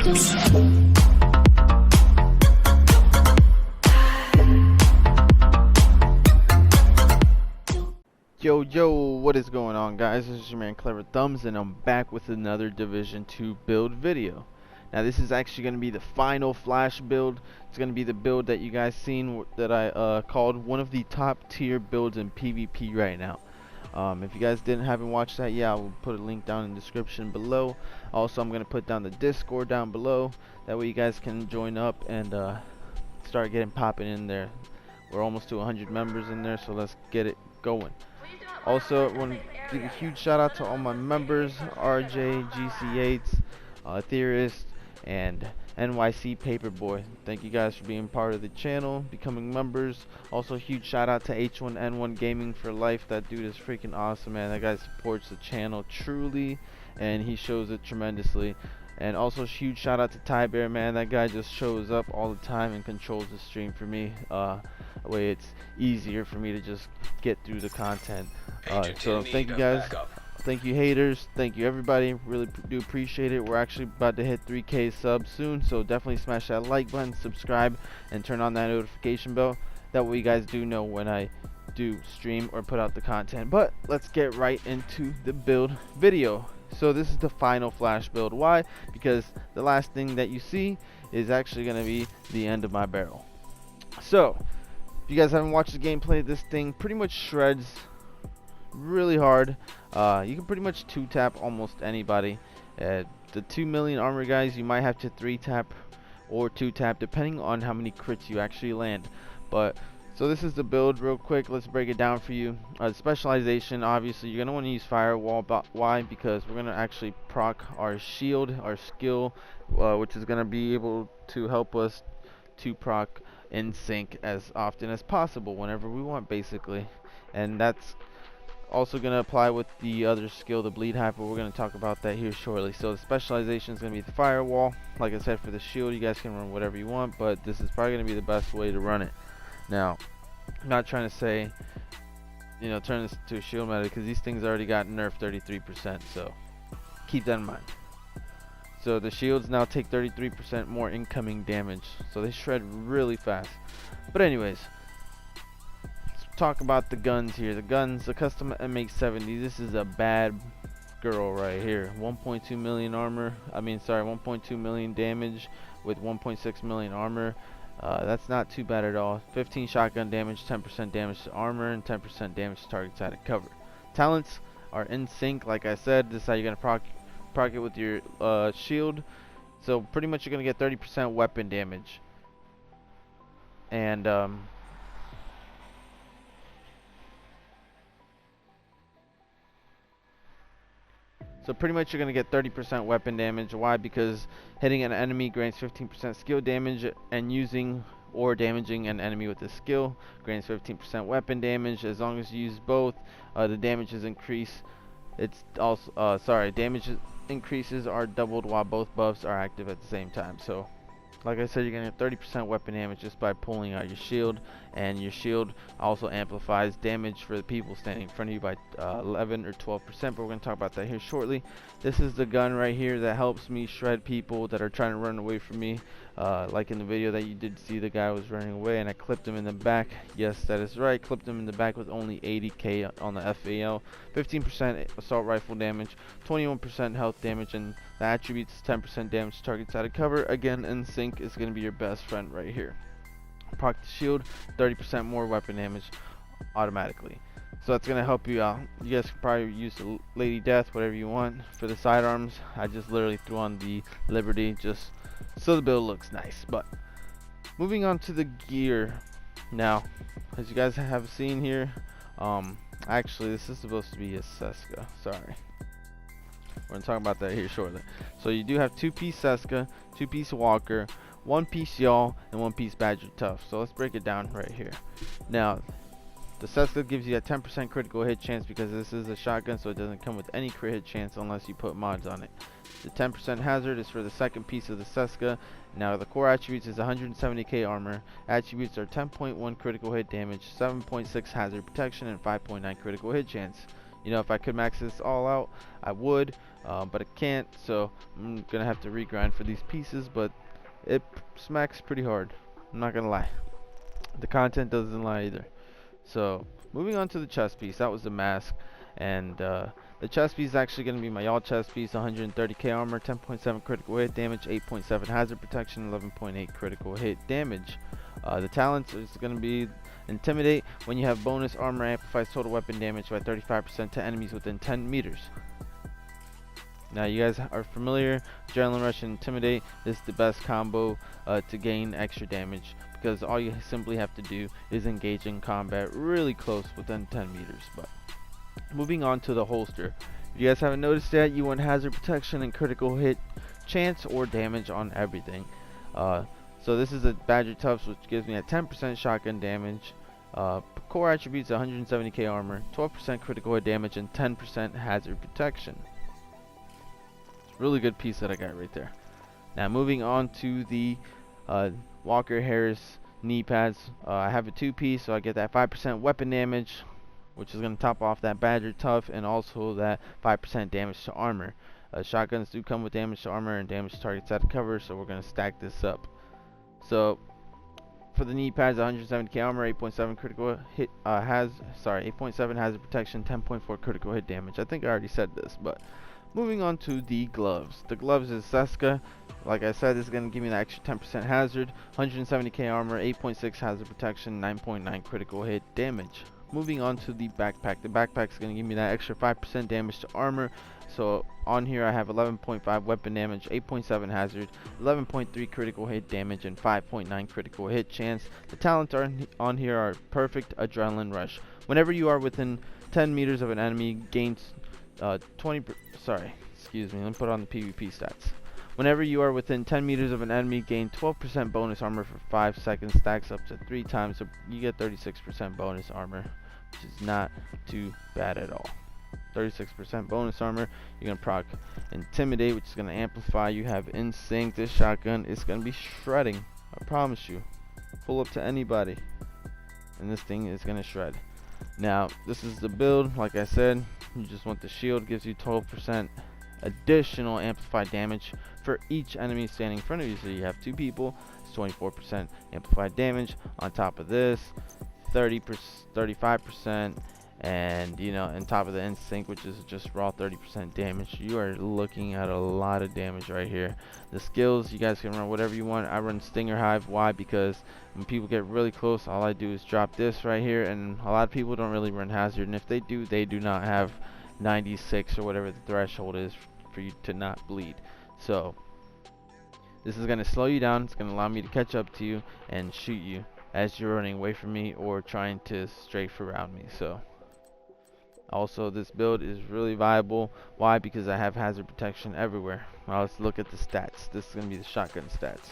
Yo, what is going on, guys? This is your man KleverThumbs, and I'm back with another Division 2 build video. Now this is actually going to be the final Flash build. It's going to be the build that you guys seen that I called one of the top tier builds in PvP right now. If you guys haven't watched that, yeah, I will put a link down in the description below. Also, I'm going to put down the Discord down below. That way you guys can join up and start getting popping in there. We're almost to 100 members in there, so let's get it going. Also, I want to give a huge shout out to all my members, RJ, GC8, Theorist, and NYC Paperboy. Thank you guys for being part of the channel, becoming members. Also, huge shout out to H1N1 Gaming for Life. That dude is freaking awesome, man. That guy supports the channel truly, and he shows it tremendously. And also, huge shout out to Ty Bear, man. That guy just shows up all the time and controls the stream for me. That way it's easier for me to just get through the content. So thank you guys. Thank you haters. Thank you everybody. Really do appreciate it. We're actually about to hit 3K subs soon, so definitely smash that like button, subscribe, and turn on that notification bell. That way you guys do know when I do stream or put out the content. But let's get right into the build video. So this is the final Flash build. Why? Because the last thing that you see is actually going to be the end of my barrel. So if you guys haven't watched the gameplay, this thing pretty much shreds really hard. You can pretty much 2-tap almost anybody. The 2 million armor guys, you might have to 3-tap or 2-tap depending on how many crits you actually land. But so this is the build real quick. Let's break it down for you. Specialization, obviously you're going to want to use firewall. Why? Because we're going to actually proc our shield, our skill, which is going to be able to help us to proc in sync as often as possible whenever we want, basically. And that's also going to apply with the other skill, the bleed hyper. We're going to talk about that here shortly. So the specialization is going to be the firewall. Like I said, for the shield, you guys can run whatever you want, but this is probably going to be the best way to run it. Now, I'm not trying to say, you know, turn this to a shield meta, because these things already got nerfed 33%, so keep that in mind. So the shields now take 33% more incoming damage, so they shred really fast. But anyways, let's talk about the guns here. The guns, the custom MH70, this is a bad girl right here. 1.2 million armor, 1.2 million damage with 1.6 million armor. That's not too bad at all. 15 shotgun damage, 10% damage to armor, and 10% damage to target side of cover. Talents are in sync, like I said. This is how you're gonna proc it with your shield. So pretty much you're gonna get 30% weapon damage, and so pretty much you're going to get 30% weapon damage. Why? Because hitting an enemy grants 15% skill damage, and using or damaging an enemy with a skill grants 15% weapon damage. As long as you use both, the damages increase. It's also damage increases are doubled while both buffs are active at the same time. So like I said, you're going to get 30% weapon damage just by pulling out your shield, and your shield also amplifies damage for the people standing in front of you by 11 or 12%, but we're going to talk about that here shortly. This is the gun right here that helps me shred people that are trying to run away from me. Like in the video that you did see, the guy was running away and I clipped him in the back. Yes, that is right, clipped him in the back with only 80k on the FAL. 15% assault rifle damage, 21% health damage, and the attributes is 10% damage to target side of cover. Again, in sync is going to be your best friend right here. Proc the shield, 30% more weapon damage automatically. So that's going to help you out. You guys can probably use the Lady Death, whatever you want. For the sidearms, I just literally threw on the Liberty just so the build looks nice. But moving on to the gear. Now, as you guys have seen here, actually this is supposed to be a Seska. Sorry. We're going to talk about that here shortly. So you do have 2-piece Seska, 2-piece Walker, 1-piece Yaw, and 1-piece Badger Tough. So let's break it down right here. Now, the Seska gives you a 10% critical hit chance because this is a shotgun, so it doesn't come with any crit hit chance unless you put mods on it. The 10% hazard is for the second piece of the Seska. Now the core attributes is 170k armor. Attributes are 10.1 critical hit damage, 7.6 hazard protection, and 5.9 critical hit chance. You know, if I could max this all out, I would, but I can't, so I'm gonna have to regrind for these pieces, but it smacks pretty hard. I'm not gonna lie. The content doesn't lie either. So, moving on to the chest piece, that was the mask, and the chest piece is actually going to be my all chest piece, 130k armor, 10.7 critical hit damage, 8.7 hazard protection, 11.8 critical hit damage. The talents is going to be Intimidate. When you have bonus armor, amplifies total weapon damage by 35% to enemies within 10 meters. Now you guys are familiar, Adrenaline Rush and Intimidate is the best combo to gain extra damage, because all you simply have to do is engage in combat really close within 10 meters. But moving on to the holster, if you guys haven't noticed yet, you want hazard protection and critical hit chance or damage on everything. So this is a Badger Tufts, which gives me a 10% shotgun damage. Core attributes 170k armor, 12% critical hit damage, and 10% hazard protection. Really good piece that I got right there. Now moving on to the Walker Harris knee pads. I have a 2-piece, so I get that 5% weapon damage, which is going to top off that Badger Tough, and also that 5% damage to armor. Shotguns do come with damage to armor and damage to targets out of cover, so we're going to stack this up. So for the knee pads, 170k armor, 8.7 critical hit 8.7 hazard protection, 10.4 critical hit damage. I think I already said this, but moving on to the gloves. The gloves is Seska. Like I said, this is going to give me an extra 10% hazard, 170k armor, 8.6 hazard protection, 9.9 critical hit damage. Moving on to the backpack. The backpack is going to give me that extra 5% damage to armor. So on here I have 11.5 weapon damage, 8.7 hazard, 11.3 critical hit damage, and 5.9 critical hit chance. The talents on here are Perfect, Adrenaline Rush. Whenever you are within 10 meters of an enemy, gains let me put on the PvP stats. Whenever you are within 10 meters of an enemy, gain 12% bonus armor for 5 seconds, stacks up to 3 times, so you get 36% bonus armor, which is not too bad at all. 36% bonus armor. You're going to proc Intimidate, which is going to amplify. You have Insync. This shotgun is going to be shredding. I promise you. Pull up to anybody, and this thing is going to shred. Now, this is the build. Like I said, you just want the shield. Gives you 12% additional amplified damage for each enemy standing in front of you. So you have 2 people, it's 24% amplified damage. On top of this, 35%, and you know, on top of the Insync, which is just raw 30% damage. You are looking at a lot of damage right here. The skills, you guys can run whatever you want. I run Stinger Hive. Why? Because when people get really close, all I do is drop this right here, and a lot of people don't really run hazard, and if they do, they do not have 96 or whatever the threshold is for you to not bleed. So this is going to slow you down. It's going to allow me to catch up to you and shoot you as you're running away from me or trying to strafe around me. So also, this build is really viable. Why? Because I have hazard protection everywhere. Well, let's look at the stats. This is going to be the shotgun stats.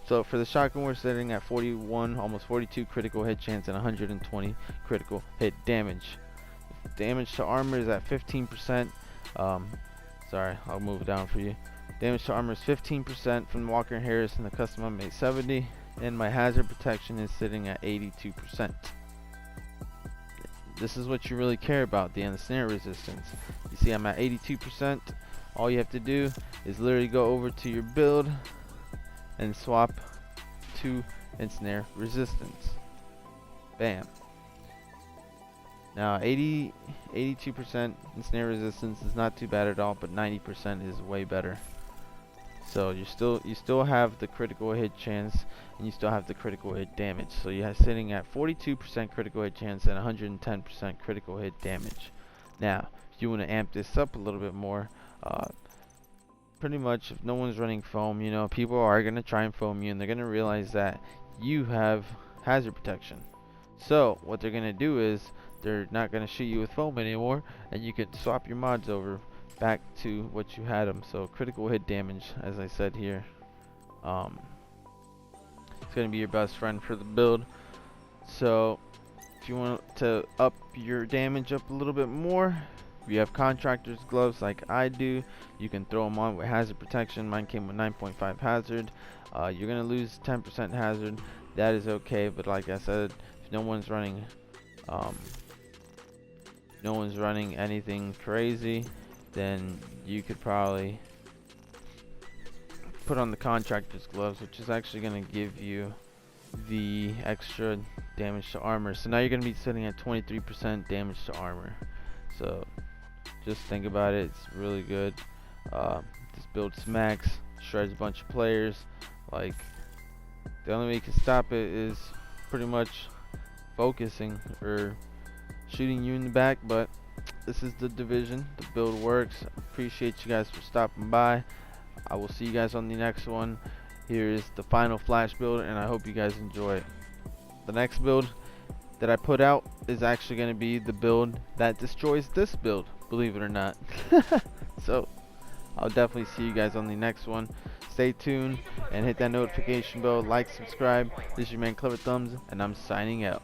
So for the shotgun, we're sitting at 41, almost 42 critical hit chance and 120 critical hit damage. Damage to armor is at 15%. Sorry, I'll move it down for you. Damage to armor is 15% from the Walker Harris and the custom made 70, and my hazard protection is sitting at 82%. This is what you really care about, the ensnare resistance. You see I'm at 82%. All you have to do is literally go over to your build and swap to ensnare resistance. Bam. Now 82% ensnare resistance is not too bad at all, but 90% is way better. So you still have the critical hit chance, and you still have the critical hit damage. So you're sitting at 42% critical hit chance and 110% critical hit damage. Now, if you want to amp this up a little bit more, pretty much if no one's running foam, you know, people are going to try and foam you, and they're going to realize that you have hazard protection. So what they're going to do is they're not going to shoot you with foam anymore, and you can swap your mods over back to what you had them. So critical hit damage, as I said here, it's going to be your best friend for the build. So if you want to up your damage up a little bit more, if you have contractor's gloves like I do, you can throw them on with hazard protection. Mine came with 9.5 hazard. You're going to lose 10% hazard. That is okay, but like I said, if no one's running no one's running anything crazy, then you could probably put on the contractor's gloves, which is actually going to give you the extra damage to armor. So now you're going to be sitting at 23% damage to armor. So just think about it, it's really good. This build smacks, shreds a bunch of players. Like, the only way you can stop it is pretty much focusing or shooting you in the back, but this is the division. The build works. Appreciate you guys for stopping by. I will see you guys on the next one. Here is the final flash build, and I hope you guys enjoy it. The next build that I put out is actually going to be the build that destroys this build, believe it or not. So I'll definitely see you guys on the next one. Stay tuned and hit that notification bell, like, subscribe. This is your man KleverThumbs, and I'm signing out.